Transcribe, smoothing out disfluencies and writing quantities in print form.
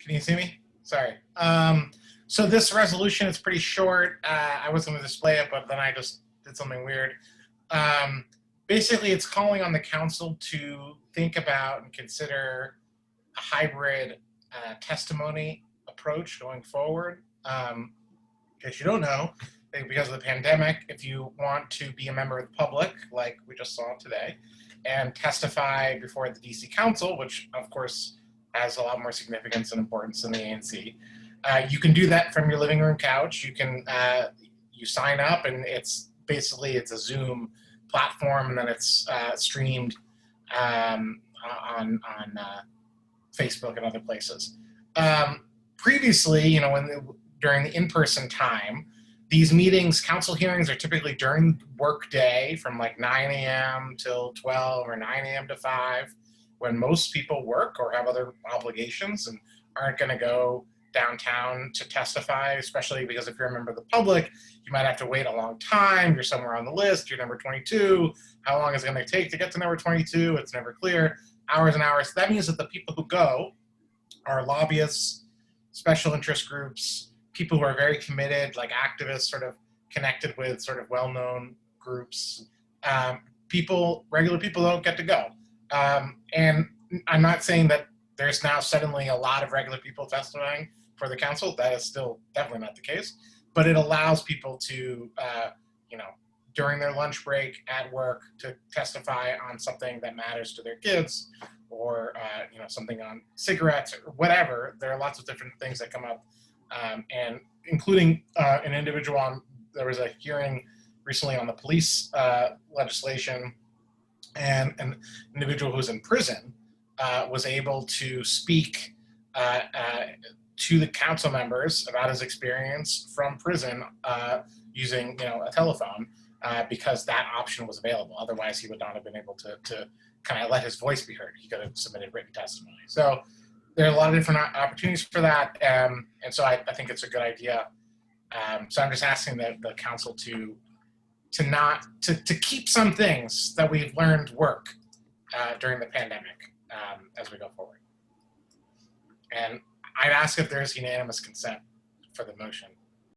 Can you see me? Sorry. So this resolution is pretty short. I was going to display it, but then I just did something weird. Um, Basically, it's calling on the council to think about and consider a hybrid testimony approach going forward. In case you don't know, because of the pandemic, if you want to be a member of the public, like we just saw today, and testify before the DC Council, which of course has a lot more significance and importance than the ANC, you can do that from your living room couch. You can you sign up, and it's a Zoom platform, and then it's streamed on Facebook and other places. Previously, during the in-person time, these meetings, council hearings, are typically during work day from like 9 a.m. till 12 or 9 a.m. to 5, when most people work or have other obligations and aren't going to go downtown to testify, especially because if you're a member of the public, you might have to wait a long time. You're somewhere on the list. You're number 22. How long is it going to take to get to number 22? It's never clear. Hours and hours. That means that the people who go are lobbyists, special interest groups, people who are very committed, like activists sort of connected with sort of well-known groups. Regular people don't get to go. And I'm not saying that there's now suddenly a lot of regular people testifying for the council. That is still definitely not the case. But it allows people to, during their lunch break at work, to testify on something that matters to their kids, or something on cigarettes or whatever. There are lots of different things that come up, and including an individual on. There was a hearing recently on the police legislation, and an individual who's in prison was able to speak to the council members about his experience from prison using a telephone, because that option was available. Otherwise, he would not have been able to kind of let his voice be heard. He could have submitted written testimony. So there are a lot of different opportunities for that, and so I think it's a good idea. So I'm just asking the council to keep some things that we've learned work during the pandemic as we go forward. And I'd ask if there's unanimous consent for the motion.